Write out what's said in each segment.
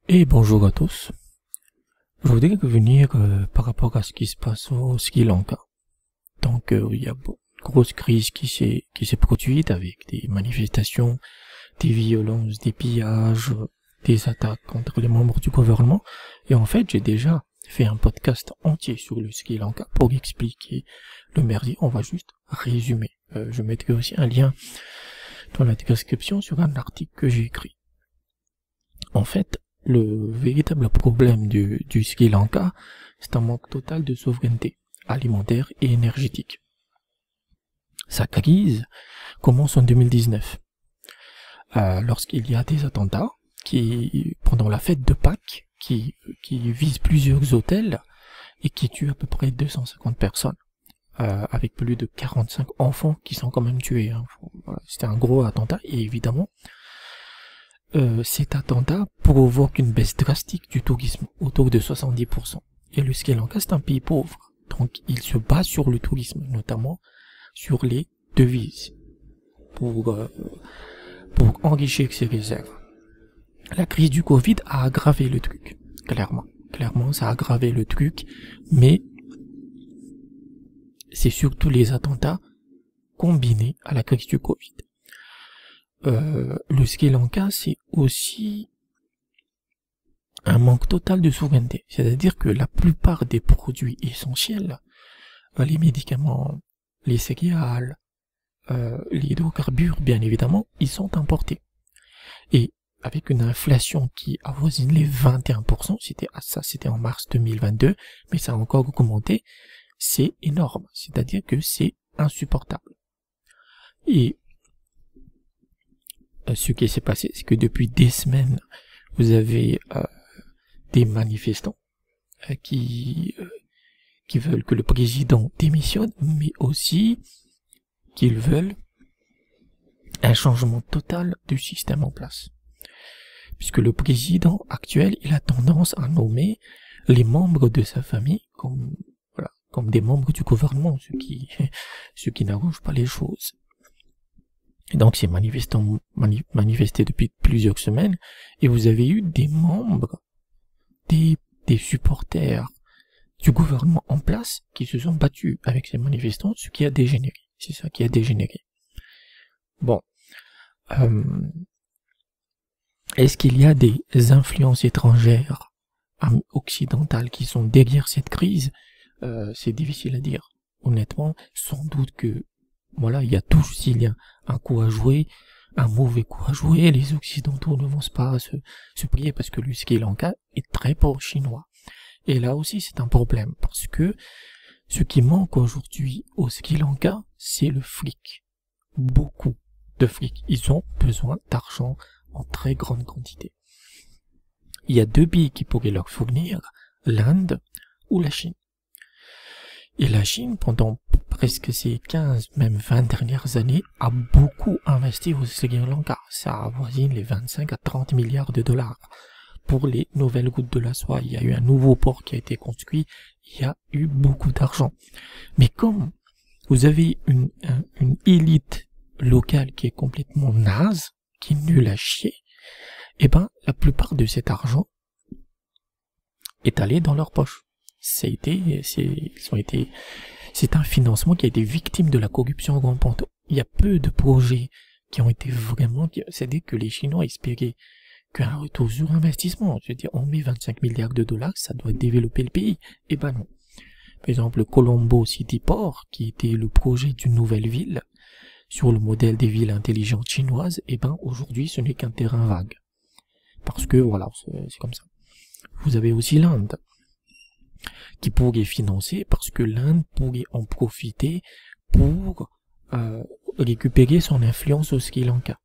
Et bonjour à tous. Je voudrais revenir par rapport à ce qui se passe au Sri Lanka. Donc, il y a une grosse crise qui s'est produite avec des manifestations, des violences, des pillages, des attaques contre les membres du gouvernement. Et en fait, j'ai déjà fait un podcast entier sur le Sri Lanka pour expliquer le merdier. On va juste résumer. Je mettrai aussi un lien dans la description sur un article que j'ai écrit. En fait, le véritable problème du Sri Lanka, c'est un manque total de souveraineté alimentaire et énergétique. Sa crise commence en 2019, lorsqu'il y a des attentats pendant la fête de Pâques, qui visent plusieurs hôtels et qui tuent à peu près 250 personnes, avec plus de 45 enfants qui sont quand même tués. Hein. Voilà, c'était un gros attentat et évidemment, cet attentat provoque une baisse drastique du tourisme, autour de 70%. Et le Sri Lanka, c'est un pays pauvre, donc il se base sur le tourisme, notamment sur les devises, pour enrichir ses réserves. La crise du Covid a aggravé le truc, clairement. Clairement, ça a aggravé le truc, mais c'est surtout les attentats combinés à la crise du Covid. Le Sri Lanka, c'est aussi un manque total de souveraineté. C'est-à-dire que la plupart des produits essentiels, les médicaments, les céréales, les hydrocarbures, bien évidemment, ils sont importés. Et avec une inflation qui avoisine les 21%, c'était en mars 2022, mais ça a encore augmenté, c'est énorme. C'est-à-dire que c'est insupportable. Et ce qui s'est passé, c'est que depuis des semaines, vous avez des manifestants qui veulent que le président démissionne, mais aussi qu'ils veulent un changement total du système en place. Puisque le président actuel, il a tendance à nommer les membres de sa famille comme des membres du gouvernement, ce qui n'arrange pas les choses. Et donc ces manifestants manifestaient depuis plusieurs semaines, et vous avez eu des membres, des supporters du gouvernement en place qui se sont battus avec ces manifestants, ce qui a dégénéré. C'est ça qui a dégénéré. Bon. Est-ce qu'il y a des influences étrangères occidentales qui sont derrière cette crise? C'est difficile à dire. Honnêtement, sans doute que voilà, il y a un coup à jouer, un mauvais coup à jouer, les Occidentaux ne vont pas se plier parce que le Sri Lanka est très pauvre chinois. Et là aussi, c'est un problème parce que ce qui manque aujourd'hui au Sri Lanka, c'est le fric. Beaucoup de fric. Ils ont besoin d'argent en très grande quantité. Il y a deux pays qui pourraient leur fournir, l'Inde ou la Chine. Et la Chine, pendant presque ces 15, même 20 dernières années, a beaucoup investi au Sri Lanka. Ça avoisine les 25 à 30 milliards de dollars. Pour les nouvelles routes de la soie, il y a eu un nouveau port qui a été construit, il y a eu beaucoup d'argent. Mais comme vous avez une élite locale qui est complètement naze, qui est nulle à chier, eh ben, la plupart de cet argent est allé dans leur poche. C'est un financement qui a été victime de la corruption en grand ponto. Il y a peu de projets qui ont été vraiment, c'est-à-dire que les Chinois espéraient qu'un retour sur investissement, je veux dire, on met 25 milliards de dollars, ça doit développer le pays. Eh ben non. Par exemple, le Colombo City Port, qui était le projet d'une nouvelle ville, sur le modèle des villes intelligentes chinoises, eh ben, aujourd'hui, ce n'est qu'un terrain vague. Parce que, voilà, c'est comme ça. Vous avez aussi l'Inde, qui pourrait financer, parce que l'Inde pourrait en profiter pour récupérer son influence au Sri Lanka.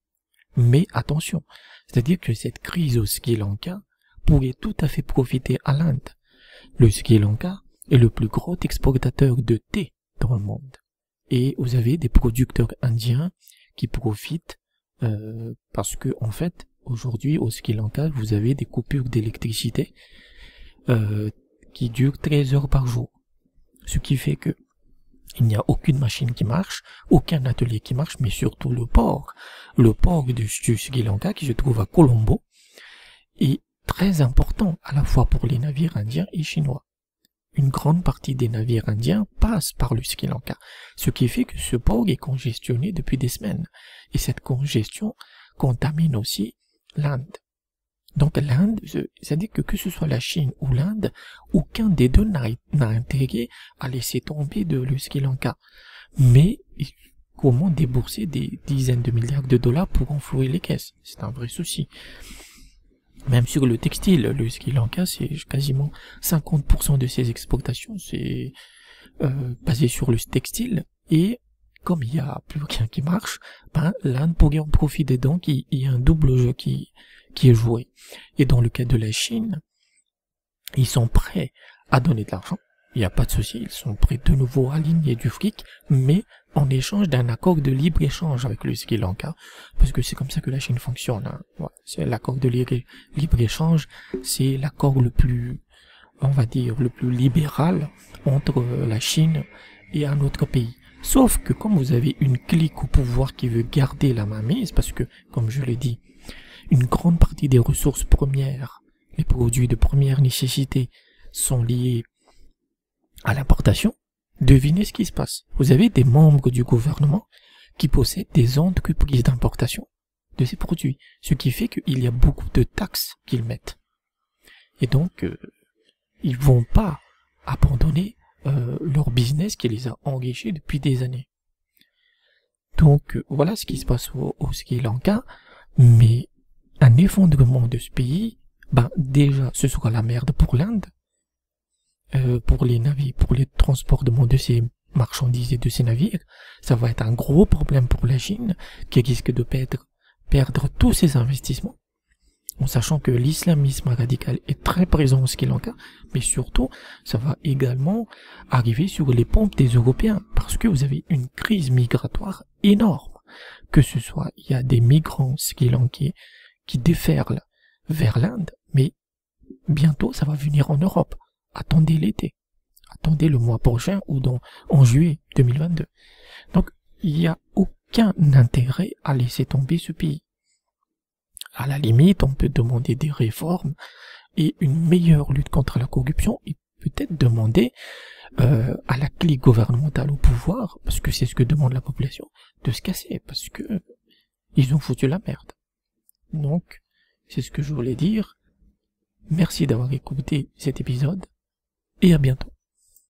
Mais attention, c'est-à-dire que cette crise au Sri Lanka pourrait tout à fait profiter à l'Inde. Le Sri Lanka est le plus gros exportateur de thé dans le monde. Et vous avez des producteurs indiens qui profitent parce que, en fait, aujourd'hui au Sri Lanka, vous avez des coupures d'électricité qui durent 13 heures par jour. Ce qui fait que il n'y a aucune machine qui marche, aucun atelier qui marche, mais surtout le port. Le port du Sri Lanka qui se trouve à Colombo est très important à la fois pour les navires indiens et chinois. Une grande partie des navires indiens passent par le Sri Lanka, ce qui fait que ce port est congestionné depuis des semaines. Et cette congestion contamine aussi l'Inde. Donc l'Inde, c'est-à-dire que ce soit la Chine ou l'Inde, aucun des deux n'a intérêt à laisser tomber le Sri Lanka. Mais comment débourser des dizaines de milliards de dollars pour enflouer les caisses? C'est un vrai souci. Même sur le textile, le Sri Lanka, c'est quasiment 50% de ses exportations, c'est basé sur le textile. Et comme il n'y a plus rien qui marche, ben, l'Inde pourrait en profiter. Donc il y a un double jeu qui est joué. Et dans le cas de la Chine, ils sont prêts à donner de l'argent. Il n'y a pas de souci, ils sont prêts de nouveau à aligner du fric, mais en échange d'un accord de libre-échange avec le Sri Lanka, parce que c'est comme ça que la Chine fonctionne. Hein. Ouais, c'est l'accord de libre-échange, c'est l'accord le plus, on va dire, le plus libéral entre la Chine et un autre pays. Sauf que comme vous avez une clique au pouvoir qui veut garder la mainmise, parce que, comme je l'ai dit, une grande partie des ressources premières, les produits de première nécessité, sont liés à l'importation, devinez ce qui se passe. Vous avez des membres du gouvernement qui possèdent des entreprises d'importation de ces produits, ce qui fait qu'il y a beaucoup de taxes qu'ils mettent. Et donc, ils vont pas abandonner leur business qui les a engagés depuis des années. Donc, voilà ce qui se passe au Sri Lanka, mais un effondrement de ce pays, ben déjà, ce sera la merde pour l'Inde, pour les navires, pour les transportements de ces marchandises et de ces navires, ça va être un gros problème pour la Chine, qui risque de perdre tous ses investissements, en sachant que l'islamisme radical est très présent au Sri Lanka, mais surtout, ça va également arriver sur les pompes des Européens, parce que vous avez une crise migratoire énorme, que ce soit, il y a des migrants sri-lankais qui déferlent vers l'Inde, mais bientôt ça va venir en Europe. Attendez l'été, attendez le mois prochain ou en juillet 2022. Donc, il n'y a aucun intérêt à laisser tomber ce pays. À la limite, on peut demander des réformes et une meilleure lutte contre la corruption et peut-être demander à la clique gouvernementale au pouvoir, parce que c'est ce que demande la population, de se casser, parce que ils ont foutu la merde. Donc, c'est ce que je voulais dire. Merci d'avoir écouté cet épisode. Et à bientôt.